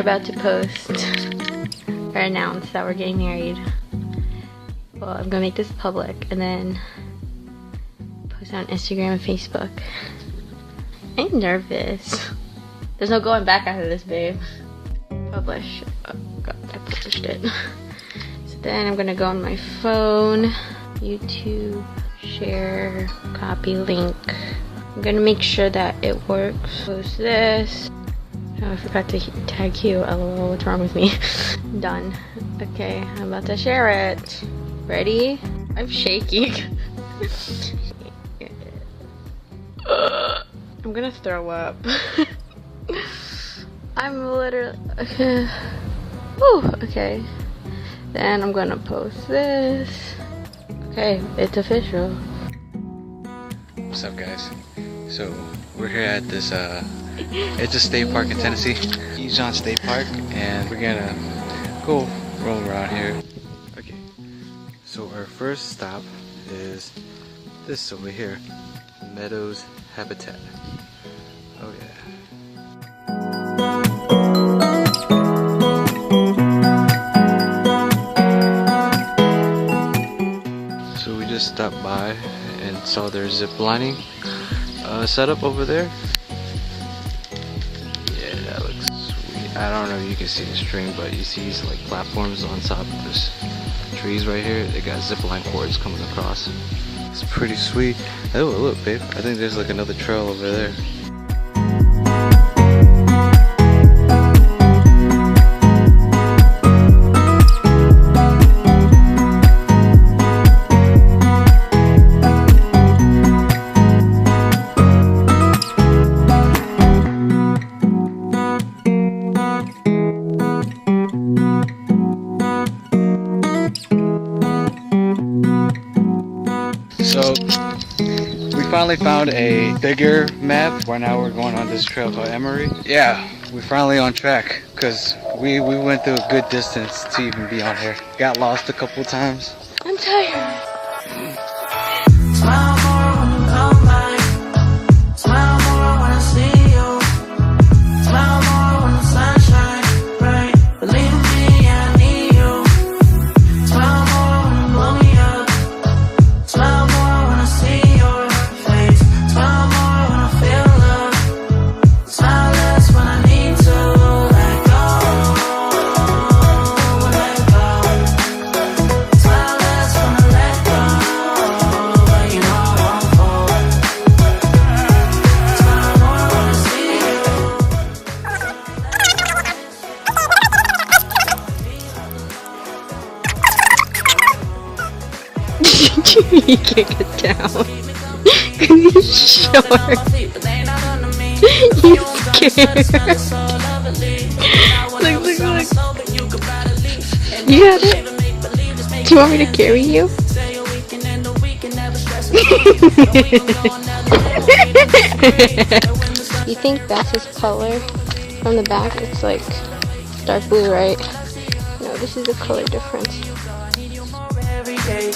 about to post or announce that we're getting married. Well, I'm gonna make this public and then post it on Instagram and Facebook. I'm nervous. There's no going back after this, babe. Publish. Oh god, I published it. So then I'm gonna go on my phone, YouTube, share, copy link. I'm gonna make sure that it works. Post this. Oh, I forgot to tag you. LOL, what's wrong with me? Done. Okay, I'm about to share it. Ready? I'm shaking. I'm gonna throw up. I'm literally okay. Whew, okay. Then I'm gonna post this. Okay, it's official. What's up, guys? So we're here at this it's a state park in Tennessee, Ijams State Park, and we're gonna go roll around here. Okay, so our first stop is this over here, Meadows Habitat. Oh yeah. So we just stopped by and saw their zip lining setup over there. Yeah, that looks sweet. I don't know if you can see the string, but you see these like platforms on top of this trees right here. They got zip line cords coming across. It's pretty sweet. Oh look, babe, I think there's like another trail over there. So we finally found a bigger map. Right now we're going on this trail called MEEE. Yeah, we're finally on track because we went through a good distance to even be on here. Got lost a couple times. I'm tired. Smile more when you come back. Smile more when I see you. Smile more when the sun shines bright. Believe me, I need you. Smile more when you blow me up. Smile more when I see your face. Smile more when I feel love. Smile less when I need to let go. Let go. Smile less when I let go. But you know I won't fall. Smile more when I see you. You can't get down. Cause he's short. He's scared. Look, look, look. You got it? Do you want me to carry you? You think that's his color from the back? It's like dark blue, right? No, this is the color difference.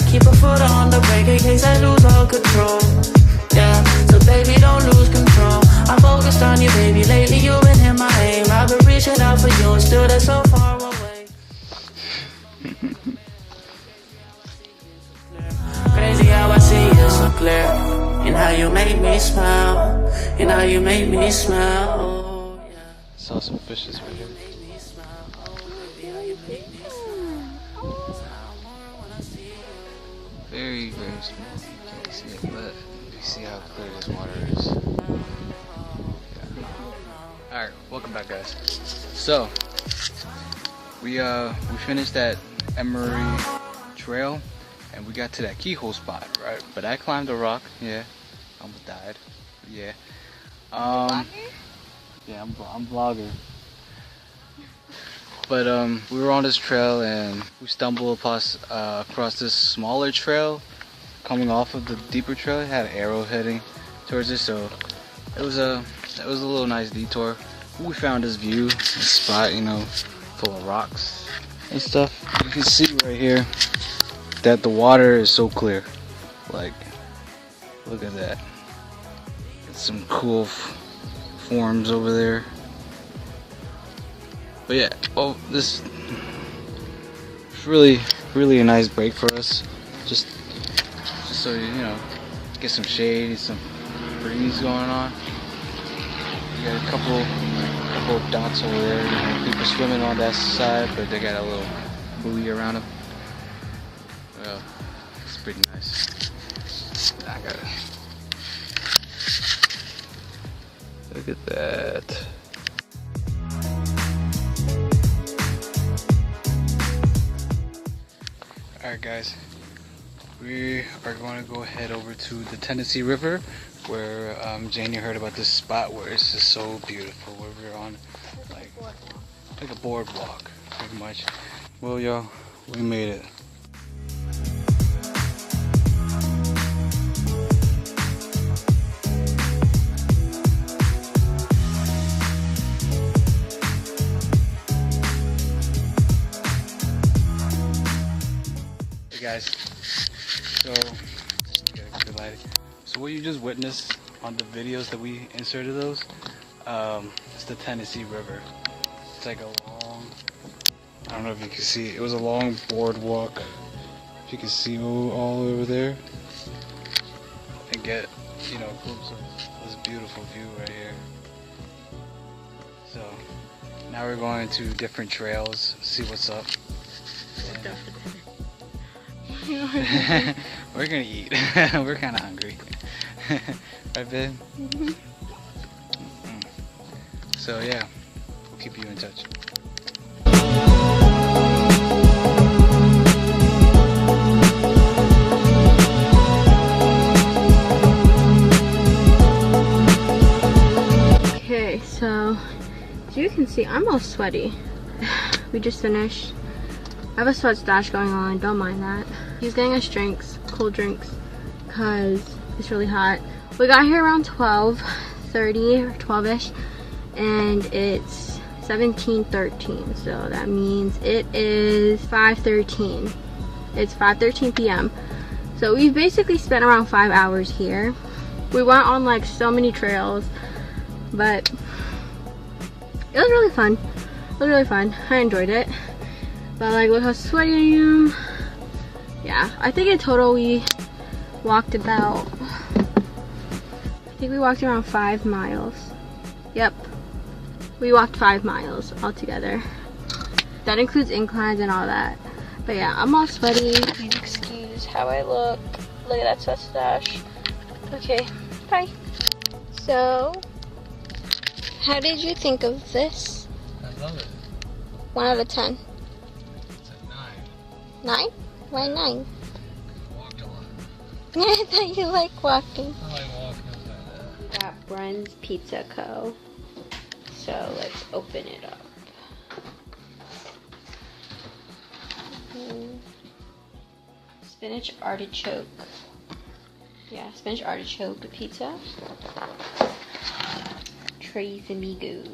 Keep a foot on the brake in case I lose all control. Yeah, so baby don't lose control. I'm focused on you, baby. Lately you've been in my aim. I've been reaching out for you and still that's so far away. Crazy how I see you so clear. And how you make me smile. And how you make me smile. Oh, yeah. Saw some fishes right here. Very, very small. You can't see it, but you see how clear this water is. Yeah. Alright, welcome back, guys. So we finished that MEEE trail and we got to that keyhole spot, right? But I climbed a rock, yeah. Almost died. Yeah. Yeah, I'm vlogger. But we were on this trail and we stumbled across this smaller trail coming off of the deeper trail. It had an arrow heading towards it, so it was a little nice detour. We found this view, this spot, you know, full of rocks and stuff. You can see right here that the water is so clear. Like, look at that. It's some cool forms over there. But yeah, oh, this is really a nice break for us. Just so you know, get some shade, some breeze going on. You got a couple of dots over there. You know, people swimming on that side, but they got a little buoy around them. Well, it's pretty nice. I got it. Look at that. Alright guys, we are going to go head over to the Tennessee River where Janie heard about this spot where it's just so beautiful, where we're on like a boardwalk pretty much. Well y'all, we made it. Guys, so what you just witnessed on the videos that we inserted those, it's the Tennessee River. It's like a long, I don't know if you can see, it was a long boardwalk. If you can see all over there and get, you know, a glimpse of this beautiful view right here. So now we're going to different trails, see what's up. We're gonna eat. We're kind of hungry. Right, babe? Mm-hmm. So yeah, we'll keep you in touch. Okay, so as you can see, I'm all sweaty. We just finished. I have a sweat stash going on, don't mind that. He's getting us drinks, cold drinks, because it's really hot. We got here around 12:30 or 12ish, and it's 17:13, so that means it is 5:13. It's 5:13 p.m. So we've basically spent around 5 hours here. We went on like so many trails, but it was really fun. It was really fun. I enjoyed it. But like, look how sweaty I am. Yeah, I think in total we walked about, I think we walked around 5 miles. Yep, we walked 5 miles altogether. That includes inclines and all that. But yeah, I'm all sweaty. Please excuse how I look. Look at that sweat stash. Okay, bye. So, how did you think of this? I love it. 1 out of 10. 9? Why 9? I walked a lot. I thought you like walking. I like walking. We got Brun's Pizza Co. So let's open it up. Spinach artichoke. Yeah, spinach artichoke pizza. Tres amigos.